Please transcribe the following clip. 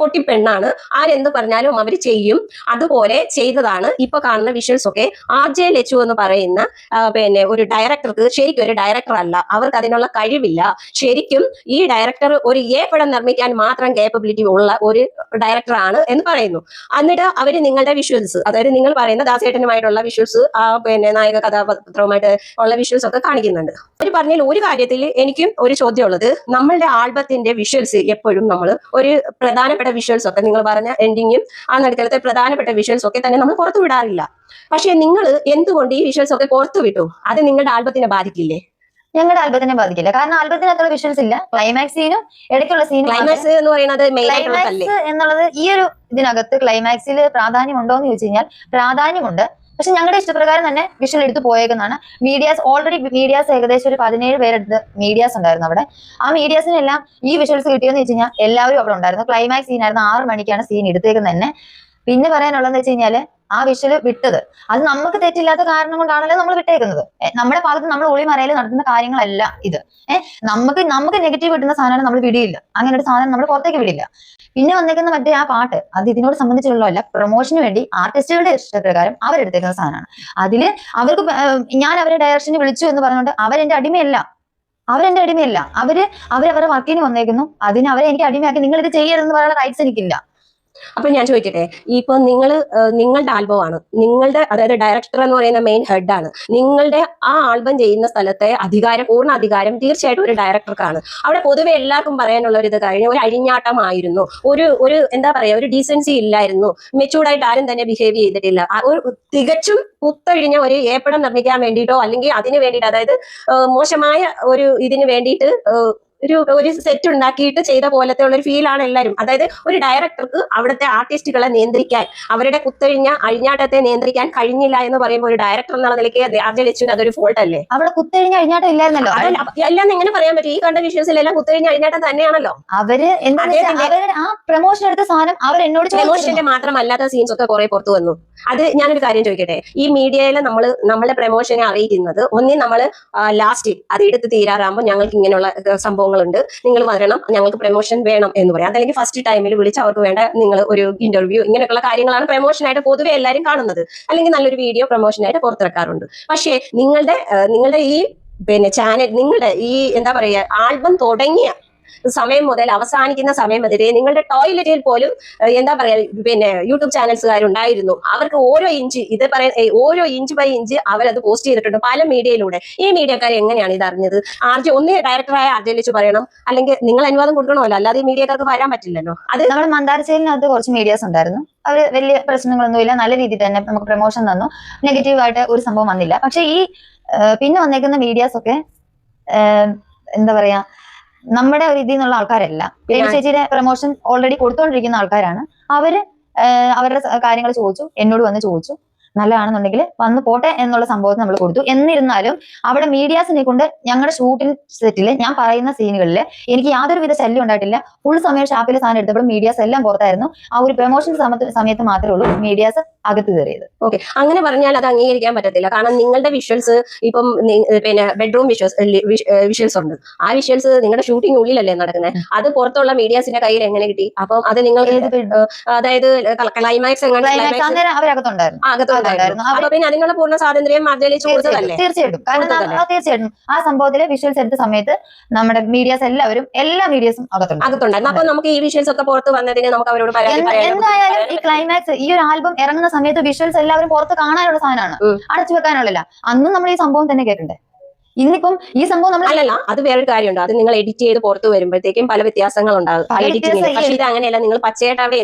പൊട്ടിപ്പെണ്ണാണ്, ആരെന്ത് പറഞ്ഞാലും അവർ ചെയ്യും. അതുപോലെ ചെയ്തതാണ് ഇപ്പൊ കാണുന്ന വിഷ്വൽസ് ഒക്കെ. RJ ലച്ചു എന്ന് പറയുന്ന പിന്നെ ഒരു ഡയറക്ടർക്ക് ശരിക്കും ഒരു ഡയറക്ടർ അല്ല, അവർക്ക് അതിനുള്ള കഴിവില്ല. ശരിക്കും ഈ ഡയറക്ടർ ഒരു പടം നിർമ്മിക്കാൻ മാത്രം കേപ്പബിലിറ്റി ഉള്ള ഒരു ഡയറക്ടറാണ് എന്ന് പറയുന്നു. എന്നിട്ട് അവര് നിങ്ങളുടെ വിഷ്വൽസ്, അതായത് നിങ്ങൾ പറയുന്ന ദാസേട്ടനുമായിട്ടുള്ള വിഷ്വൽസ്, പിന്നെ നായക കഥാപാത്രവുമായിട്ട് ഉള്ള വിഷ്വൽസ് ഒക്കെ കാണിക്കുന്നുണ്ട്. അവർ പറഞ്ഞതിൽ ഒരു കാര്യത്തിൽ എനിക്കും ഒരു ചോദ്യമുള്ളത്, നമ്മളുടെ ആൽബത്തിന്റെ വിഷ്വൽസ് എപ്പോഴും നമ്മൾ ഒരു പ്രധാനപ്പെട്ട വിഷ്വൽസ് ഒക്കെ നിങ്ങൾ പറഞ്ഞ എൻഡിങ്ങും ആ നടുക്കലത്തെ പ്രധാനപ്പെട്ട വിഷ്വൽസ് ഒക്കെ തന്നെ നമ്മൾ പുറത്തു വിടാറില്ല. പക്ഷെ നിങ്ങൾ എന്തുകൊണ്ട് ഈ വിഷ്വൽസ് ഒക്കെ പുറത്തു വിട്ടു? അത് നിങ്ങളുടെ ആൽബത്തിനെ ബാധിക്കില്ലേ? ഞങ്ങളുടെ ആൽബത്തിനെ ബാധിക്കില്ല, കാരണം ആൽബത്തിന് അത്ര വിഷ്വൽസ് ഇല്ല. ക്ലൈമാക്സ് സീനും ഇടയ്ക്കുള്ള സീനും, ക്ലൈമാക്സ് എന്ന് പറയുന്നത് ക്ലൈമാക്സ് എന്നുള്ളത് ഈ ഒരു ഇതിനകത്ത് ക്ലൈമാക്സിൽ പ്രാധാന്യം ഉണ്ടോ എന്ന് ചോദിച്ചു കഴിഞ്ഞാൽ പ്രാധാന്യമുണ്ട്. പക്ഷെ ഞങ്ങളുടെ ഇഷ്ടപ്രകാരം തന്നെ വിഷ്വൽ എടുത്ത് പോയേക്കുന്നതാണ്. മീഡിയാസ് ഓൾറെഡി ഏകദേശം ഒരു 17 പേരെടുത്ത് മീഡിയാസ് ഉണ്ടായിരുന്നു അവിടെ. ആ മീഡിയാസിനെല്ലാം ഈ വിഷ്വൽസ് കിട്ടിയെന്ന് വെച്ച് കഴിഞ്ഞാൽ എല്ലാവരും അവിടെ ഉണ്ടായിരുന്നു. ക്ലൈമാക്സ് സീനായിരുന്നു, 6 മണിക്കാണ് സീൻ എടുത്തേക്കുന്നത് തന്നെ. പിന്നെ പറയാനുള്ളതെന്ന് വെച്ച് കഴിഞ്ഞാല് ആ വിഷ്വല് വിട്ടത് അത് നമുക്ക് തെറ്റില്ലാത്ത കാരണം കൊണ്ടാണല്ലോ നമ്മൾ വിട്ടേക്കുന്നത്. നമ്മുടെ ഭാഗത്ത് നമ്മൾ ഒളിമറയിൽ നടത്തുന്ന കാര്യങ്ങളല്ല ഇത്. നമുക്ക് നെഗറ്റീവ് കിട്ടുന്ന സാധനമാണ് നമ്മൾ വിടിയില്ല. അങ്ങനെ ഒരു സാധനം നമ്മൾ പുറത്തേക്ക് വിടില്ല. പിന്നെ വന്നേക്കുന്ന മറ്റേ ആ പാട്ട്, അത് ഇതിനോട് സംബന്ധിച്ചുള്ളതല്ല, പ്രൊമോഷന് വേണ്ടി ആർട്ടിസ്റ്റുകളുടെ ഇഷ്ടപ്രകാരം അവരെടുത്തേക്കുന്ന സാധനമാണ്. അതില് അവർക്ക് ഞാൻ അവരെ ഡയറക്ഷന് വിളിച്ചു എന്ന് പറഞ്ഞുകൊണ്ട് അവരെന്റെ അടിമയല്ല. അവരവരുടെ വർക്കിന് വന്നേക്കുന്നു. അതിന് അവരെ എനിക്ക് അടിമയാക്കി നിങ്ങൾ ഇത് ചെയ്യരുതെന്ന് പറയാനുള്ള റൈറ്റ്സ് എനിക്കില്ല. അപ്പൊ ഞാൻ ചോദിക്കട്ടെ, ഇപ്പൊ നിങ്ങളുടെ ആൽബമാണ്, നിങ്ങളുടെ അതായത് ഡയറക്ടർ എന്ന് പറയുന്ന മെയിൻ ഹെഡാണ്. നിങ്ങളുടെ ആ ആൽബം ചെയ്യുന്ന സ്ഥലത്തെ പൂർണ്ണ അധികാരം തീർച്ചയായിട്ടും ഒരു ഡയറക്ടർക്കാണ്. അവിടെ പൊതുവെ എല്ലാവർക്കും പറയാനുള്ള ഒരു ഇത് കഴിഞ്ഞ ഒരു അഴിഞ്ഞാട്ടമായിരുന്നു, ഒരു എന്താ പറയാ, ഒരു ഡീസൻസി ഇല്ലായിരുന്നു, മെച്ചൂർഡായിട്ട് ആരും തന്നെ ബിഹേവ് ചെയ്തിട്ടില്ല. ഒരു തികച്ചും കുത്തഴിഞ്ഞ ഒരു ഏപ്പടം നിർമ്മിക്കാൻ വേണ്ടിയിട്ടോ അല്ലെങ്കിൽ അതിന് വേണ്ടിയിട്ട്, അതായത് മോശമായ ഒരു ഇതിന് വേണ്ടിയിട്ട് ഒരു സെറ്റ് ഉണ്ടാക്കിയിട്ട് ചെയ്ത പോലത്തെ ഉള്ള ഒരു ഫീലാണ് എല്ലാവരും. അതായത് ഒരു ഡയറക്ടർക്ക് അവിടുത്തെ ആർട്ടിസ്റ്റുകളെ നിയന്ത്രിക്കാൻ, അവരുടെ കുത്തഴിഞ്ഞ അഴിഞ്ഞാട്ടത്തെ നിയന്ത്രിക്കാൻ കഴിഞ്ഞില്ല എന്ന് പറയുമ്പോൾ ഒരു ഡയറക്ടർ എന്നുള്ള നിലയ്ക്ക് RJ ലച്ചുവിന് അതൊരു ഫോൾട്ട് അല്ലേ? അവിടെ കുത്തഴിഞ്ഞ അഴിഞ്ഞാട്ടം ഇല്ലായിരുന്നല്ലോ. എല്ലാം എങ്ങനെ പറയാൻ പറ്റും? ഈ കണ്ട വിഷ്വൽസിലെല്ലാം കുത്തഴിഞ്ഞ അഴിഞ്ഞാട്ടം തന്നെയാണല്ലോ. അവര് ആ പ്രൊമോഷൻ എടുത്ത സാധനം അവർ എന്നോട് പ്രൊമോഷന്റെ മാത്രമല്ലാത്ത സീൻസ് ഒക്കെ കുറെ പുറത്തു വന്നു. അത് ഞാനൊരു കാര്യം ചോദിക്കട്ടെ, ഈ മീഡിയയിൽ നമ്മളെ പ്രൊമോഷനെ അറിയിക്കുന്നത് ഒന്നി നമ്മൾ ലാസ്റ്റ് അത് എടുത്ത് തീരാറാകുമ്പോൾ ഞങ്ങൾക്ക് ഇങ്ങനെയുള്ള സംഭവങ്ങളുണ്ട്, നിങ്ങൾ വരണം, ഞങ്ങൾക്ക് പ്രൊമോഷൻ വേണം എന്ന് പറയാം. അതല്ലെങ്കിൽ ഫസ്റ്റ് ടൈമിൽ വിളിച്ച് അവർക്ക് വേണ്ട നിങ്ങൾ ഒരു ഇന്റർവ്യൂ, ഇങ്ങനെയൊക്കെയുള്ള കാര്യങ്ങളാണ് പ്രൊമോഷനായിട്ട് പൊതുവെ എല്ലാവരും കാണുന്നത്. അല്ലെങ്കിൽ നല്ലൊരു വീഡിയോ പ്രൊമോഷനായിട്ട് പുറത്തിറക്കാറുണ്ട്. പക്ഷേ നിങ്ങളുടെ ഈ ചാനൽ, നിങ്ങളുടെ ഈ എന്താ പറയുക, ആൽബം തുടങ്ങിയ സമയം മുതൽ അവസാനിക്കുന്ന സമയം വരെ നിങ്ങളുടെ ടോയ്ലറ്റിൽ പോലും എന്താ പറയാ യൂട്യൂബ് ചാനൽസുകാരുണ്ടായിരുന്നു. അവർക്ക് ഓരോ ഇഞ്ച് ബൈ ഇഞ്ച് അവരത് പോസ്റ്റ് ചെയ്തിട്ടുണ്ട് പല മീഡിയയിലൂടെ. ഈ മീഡിയക്കാർ എങ്ങനെയാണ് ഇത് അറിഞ്ഞത്? ഒന്ന് ഡയറക്ടറായ RJ ലച്ചു പറയണം, അല്ലെങ്കിൽ നിങ്ങൾ അനുവാദം കൊടുക്കണമല്ലോ, അല്ലാതെ ഈ മീഡിയക്കാർക്ക് വരാൻ പറ്റില്ലല്ലോ. അത് നമ്മുടെ മന്ദാരച്ചേലിനകത്ത് കുറച്ച് മീഡിയാസ് ഉണ്ടായിരുന്നു. അവർ വലിയ പ്രശ്നങ്ങളൊന്നുമില്ല, നല്ല രീതിയിൽ തന്നെ നമുക്ക് പ്രൊമോഷൻ തന്നു, നെഗറ്റീവായിട്ട് ഒരു സംഭവം വന്നില്ല. പക്ഷെ ഈ പിന്നെ വന്നേക്കുന്ന മീഡിയാസ് ഒക്കെ എന്താ പറയാ, നമ്മുടെ ഒരു ഇതിൽ നിന്നുള്ള ആൾക്കാരല്ല. ചേച്ചിയുടെ പ്രൊമോഷൻ ഓൾറെഡി കൊടുത്തോണ്ടിരിക്കുന്ന ആൾക്കാരാണ്. അവരുടെ കാര്യങ്ങൾ ചോദിച്ചു, എന്നോട് വന്ന് ചോദിച്ചു, നല്ലതാണെന്നുണ്ടെങ്കിൽ വന്ന് പോട്ടെ എന്നുള്ള സംഭവത്തിന് നമ്മൾ കൊടുത്തു. എന്നിരുന്നാലും അവിടെ മീഡിയാസിനെ കൊണ്ട് ഞങ്ങളുടെ ഷൂട്ടിംഗ് സെറ്റിൽ ഞാൻ പറയുന്ന സീനുകളിൽ എനിക്ക് യാതൊരുവിധ ശല്യം ഉണ്ടായിട്ടില്ല. ഫുൾ സമയം ഷാപ്പിലെ സാധനം എടുത്തപ്പോൾ മീഡിയാസ് എല്ലാം പുറത്തായിരുന്നു. ആ ഒരു പ്രൊമോഷൻ സമയത്ത് മാത്രമേ ഉള്ളൂ മീഡിയാസ് അകത്ത് കയറിയത്. ഓക്കെ, അങ്ങനെ പറഞ്ഞാൽ അത് അംഗീകരിക്കാൻ പറ്റത്തില്ല. കാരണം നിങ്ങളുടെ വിഷ്വൽസ് ഇപ്പം ബെഡ്റൂം വിഷ്വൽസ് ഉണ്ട്. ആ വിഷ്വൽസ് നിങ്ങളുടെ ഷൂട്ടിംഗ് ഉള്ളിലല്ലേ നടക്കുന്നത്. അത് പുറത്തുള്ള മീഡിയാസിന്റെ കയ്യിൽ എങ്ങനെ കിട്ടി? അപ്പം അത് നിങ്ങൾ അതായത് ക്ലൈമാക്സ് അവരകത്തുണ്ടായിരുന്നു. അപ്പൊ പിന്നെ അതിനുള്ള പൂർണ്ണ സ്വാതന്ത്ര്യം RJ ലച്ചു കൊടുത്തതല്ലേ? തീർച്ചയായിട്ടും. തീർച്ചയായിട്ടും ആ സംഭവത്തില് വിഷ്വൽസ് എടുത്ത സമയത്ത് നമ്മുടെ മീഡിയാസ് എല്ലാ മീഡിയാസും അകത്തുണ്ടായിരുന്നു. അപ്പൊ നമുക്ക് ഈ വിഷ്വൽസ് ഒക്കെ പുറത്ത് വന്നതിന് നമുക്ക് അവരോട് എന്തായാലും ഈ ക്ലൈമാക്സ്, ഈ ഒരു ആൽബം ഇറങ്ങുന്ന സമയത്ത് വിഷ്വൽസ് എല്ലാവരും പുറത്ത് കാണാനുള്ള സാധനമാണ്, അടച്ചു വെക്കാനുള്ളല്ല. അന്നും നമ്മൾ ഈ സംഭവം തന്നെ കേൾക്കണ്ടേ? ഇന്നിപ്പം ഈ സംഭവം നമ്മൾ അല്ലല്ല, അത് വേറൊരു കാര്യമുണ്ട്. അത് നിങ്ങൾ എഡിറ്റ് ചെയ്ത് പുറത്ത് വരുമ്പോഴത്തേക്കും പല വ്യത്യാസങ്ങൾ ഉണ്ടാകും എഡിറ്റിംഗിൽ. പക്ഷെ ഇത് അങ്ങനെയല്ല, നിങ്ങൾ പച്ചയായിട്ട് അവിടെ